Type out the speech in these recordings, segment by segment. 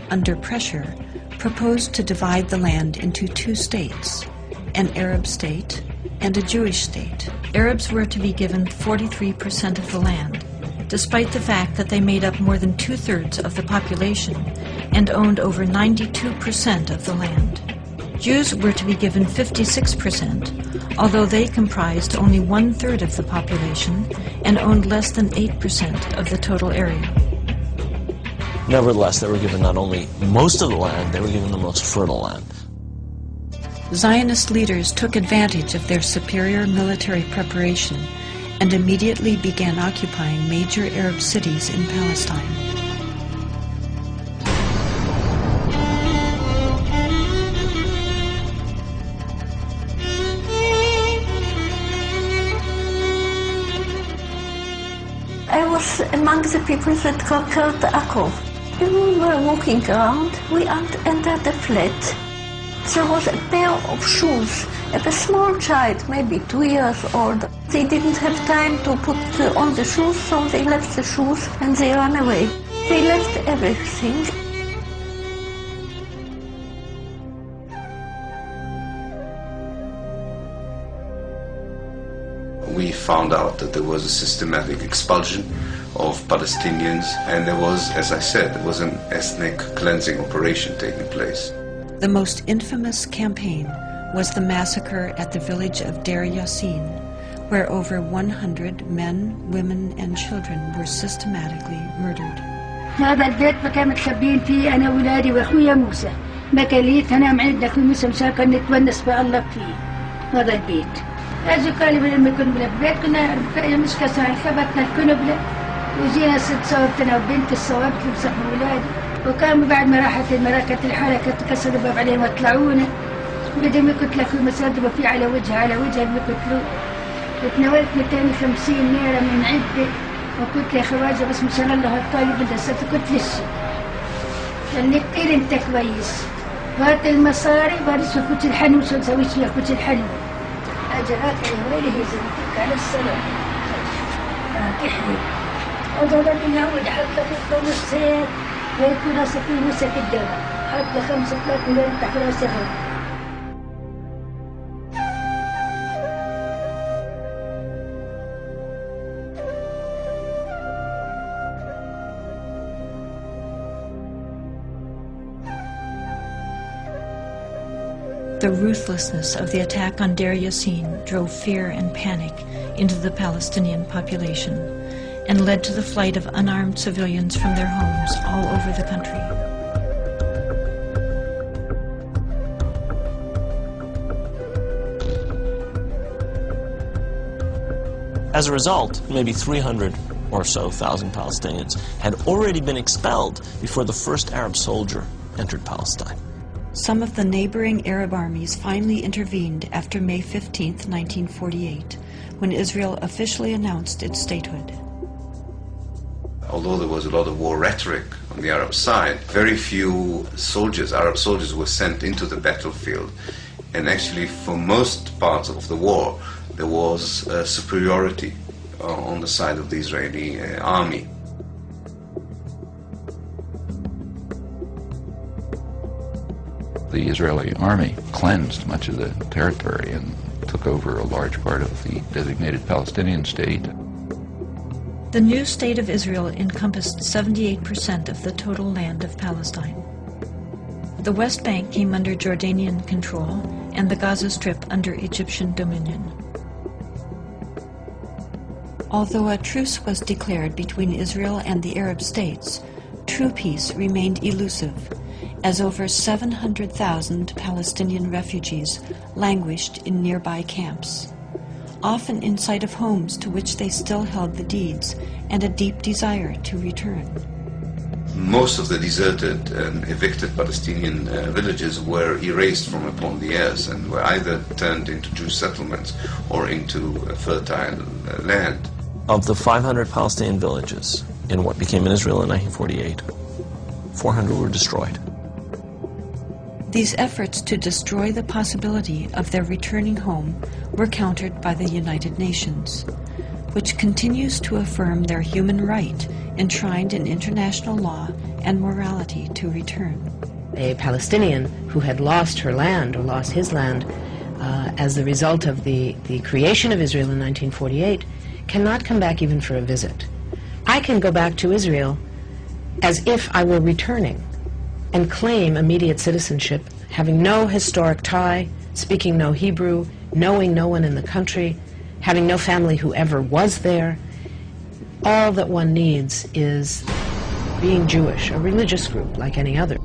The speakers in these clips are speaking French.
under pressure, proposed to divide the land into two states, an Arab state and a Jewish state. Arabs were to be given 43% of the land, despite the fact that they made up more than two-thirds of the population and owned over 92% of the land. Jews were to be given 56%, although they comprised only one-third of the population and owned less than 8% of the total area. Nevertheless, they were given not only most of the land, they were given the most fertile land. Zionist leaders took advantage of their superior military preparation and immediately began occupying major Arab cities in Palestine. I was among the people that conquered Akko. When we were walking around, we entered a flat. There was a pair of shoes of a small child, maybe 2 years old. They didn't have time to put on the shoes, so they left the shoes and they ran away. They left everything. We found out that there was a systematic expulsion of Palestinians, and there was, as I said, there was an ethnic cleansing operation taking place. The most infamous campaign was the massacre at the village of Deir Yassin, where over 100 men, women, and children were systematically murdered. هذا البيت كان متخبين فيه أنا وولادي وأخويا موسى. ما كان لي تنام عندنا أخوي موسى مشان كنا نتونس بألق فيه. هذا البيت. أجوا قالوا لما كنا بالبيت كنا مش كسر خبطنا الكنبلة وجينا ست صوبتنا وبنت الصواب تمسح ولادي. وكان بعد ما راحت المراكز الحركة كسروا الباب عليهم وطلعونا. بدهم يقتلوا أخوي مسدوا فيه على وجههم يقتلوه. وتناولت 250 ليرة من عدة وقلت يا خواجة بس مشان الله الطالب بدها ستكت للشي لأني كتير انت كويس وهات المصاري بارس وكوت الحنو شو نسويش فيها كوت الحنو أجراك يا ويلي هي زمتك على السلام تحلي وضرب النعود حط لك الخمسين ويكون راسك يمسك الدم حط لك 5 مليون تحت راسك. The ruthlessness of the attack on Deir Yassin drove fear and panic into the Palestinian population and led to the flight of unarmed civilians from their homes all over the country. As a result, maybe 300 or so thousand Palestinians had already been expelled before the first Arab soldier entered Palestine. Some of the neighboring Arab armies finally intervened after May 15, 1948, when Israel officially announced its statehood. Although there was a lot of war rhetoric on the Arab side, very few soldiers, Arab soldiers, were sent into the battlefield. And actually, for most parts of the war, there was superiority on the side of the Israeli army. The Israeli army cleansed much of the territory and took over a large part of the designated Palestinian state. The new state of Israel encompassed 78% of the total land of Palestine. The West Bank came under Jordanian control and the Gaza Strip under Egyptian dominion. Although a truce was declared between Israel and the Arab states, true peace remained elusive, as over 700,000 Palestinian refugees languished in nearby camps, often in sight of homes to which they still held the deeds and a deep desire to return. Most of the deserted and evicted Palestinian villages were erased from upon the earth and were either turned into Jewish settlements or into fertile land. Of the 500 Palestinian villages in what became Israel in 1948, 400 were destroyed. These efforts to destroy the possibility of their returning home were countered by the United Nations, which continues to affirm their human right enshrined in international law and morality to return. A Palestinian who had lost her land or lost his land as the result of the creation of Israel in 1948 cannot come back even for a visit. I can go back to Israel as if I were returning and claim immediate citizenship, having no historic tie, speaking no Hebrew, knowing no one in the country, having no family who ever was there. All that one needs is being Jewish, a religious group like any other.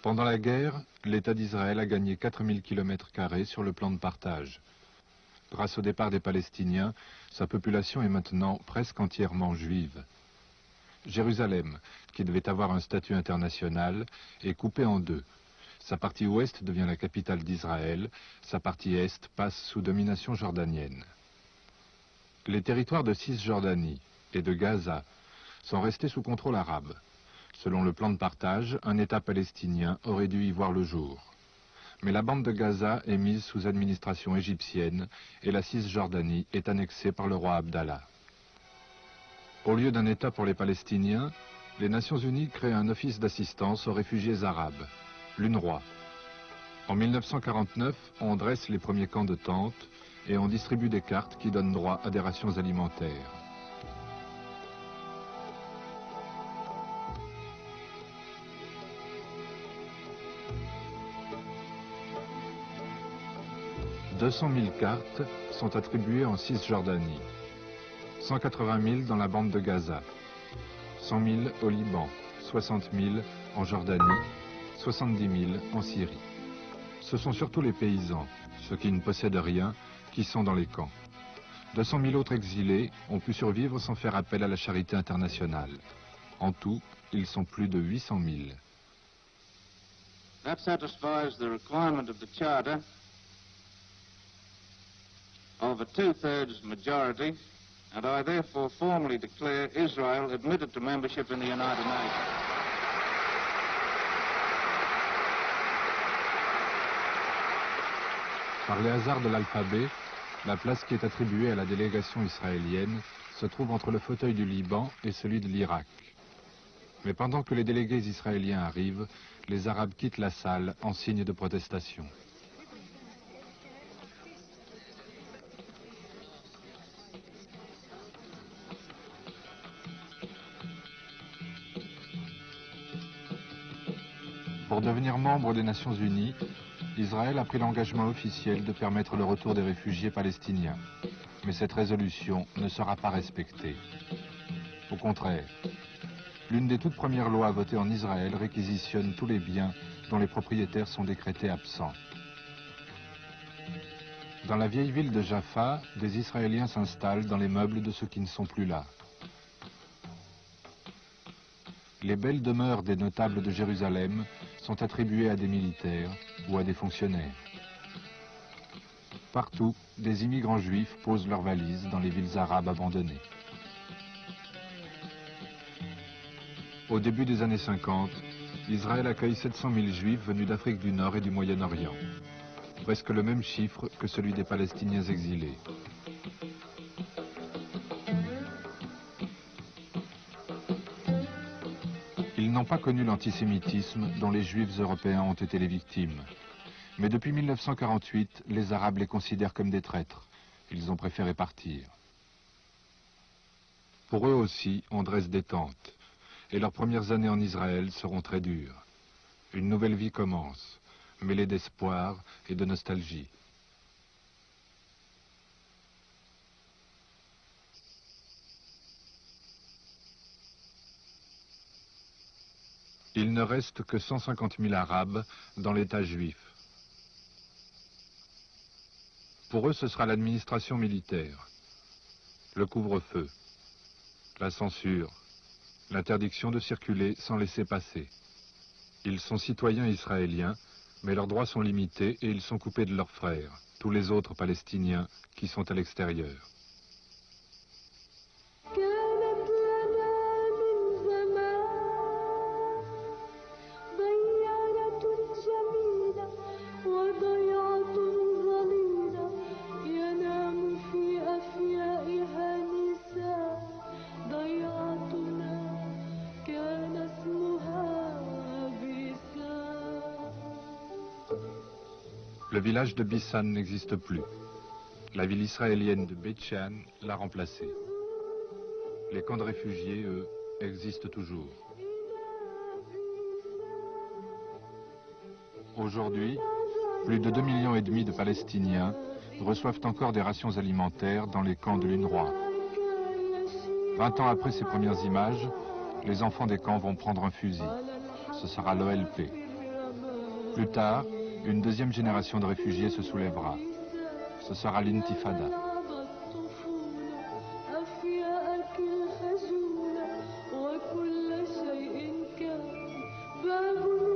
Pendant la guerre, l'État d'Israël a gagné 4000 km² sur le plan de partage. Grâce au départ des Palestiniens, sa population est maintenant presque entièrement juive. Jérusalem, qui devait avoir un statut international, est coupée en deux. Sa partie ouest devient la capitale d'Israël, sa partie est passe sous domination jordanienne. Les territoires de Cisjordanie et de Gaza sont restés sous contrôle arabe. Selon le plan de partage, un État palestinien aurait dû y voir le jour. Mais la bande de Gaza est mise sous administration égyptienne et la Cisjordanie est annexée par le roi Abdallah. Au lieu d'un État pour les Palestiniens, les Nations Unies créent un office d'assistance aux réfugiés arabes, l'UNRWA. En 1949, on dresse les premiers camps de tentes et on distribue des cartes qui donnent droit à des rations alimentaires. « 200 000 cartes sont attribuées en Cisjordanie, 180 000 dans la bande de Gaza, 100 000 au Liban, 60 000 en Jordanie, 70 000 en Syrie. Ce sont surtout les paysans, ceux qui ne possèdent rien, qui sont dans les camps. 200 000 autres exilés ont pu survivre sans faire appel à la charité internationale. En tout, ils sont plus de 800 000. That satisfies the requirement of the Charter of a two-thirds majority, and I therefore formally declare Israel admitted to membership in the United Nations. Par les hasards de l'alphabet, la place qui est attribuée à la délégation israélienne se trouve entre le fauteuil du Liban et celui de l'Irak. Mais pendant que les délégués israéliens arrivent, les Arabes quittent la salle en signe de protestation. Pour devenir membre des Nations Unies, Israël a pris l'engagement officiel de permettre le retour des réfugiés palestiniens. Mais cette résolution ne sera pas respectée. Au contraire, l'une des toutes premières lois votées en Israël réquisitionne tous les biens dont les propriétaires sont décrétés absents. Dans la vieille ville de Jaffa, des Israéliens s'installent dans les meubles de ceux qui ne sont plus là. Les belles demeures des notables de Jérusalem sont attribuées à des militaires ou à des fonctionnaires. Partout, des immigrants juifs posent leurs valises dans les villes arabes abandonnées. Au début des années 50, Israël accueille 700 000 juifs venus d'Afrique du Nord et du Moyen-Orient. Presque le même chiffre que celui des Palestiniens exilés. Ils n'ont pas connu l'antisémitisme dont les Juifs européens ont été les victimes. Mais depuis 1948, les Arabes les considèrent comme des traîtres. Ils ont préféré partir. Pour eux aussi, on dresse des tentes. Et leurs premières années en Israël seront très dures. Une nouvelle vie commence, mêlée d'espoir et de nostalgie. Il ne reste que 150 000 Arabes dans l'État juif. Pour eux, ce sera l'administration militaire, le couvre-feu, la censure, l'interdiction de circuler sans laisser passer. Ils sont citoyens israéliens, mais leurs droits sont limités et ils sont coupés de leurs frères, tous les autres Palestiniens qui sont à l'extérieur. Le village de Bissan n'existe plus. La ville israélienne de Beit Shean l'a remplacé. Les camps de réfugiés, eux, existent toujours. Aujourd'hui, plus de 2,5 millions de Palestiniens reçoivent encore des rations alimentaires dans les camps de l'UNRWA. 20 ans après ces premières images, les enfants des camps vont prendre un fusil. Ce sera l'OLP. Plus tard, une deuxième génération de réfugiés se soulèvera. Ce sera l'intifada. وكل شيء كان باب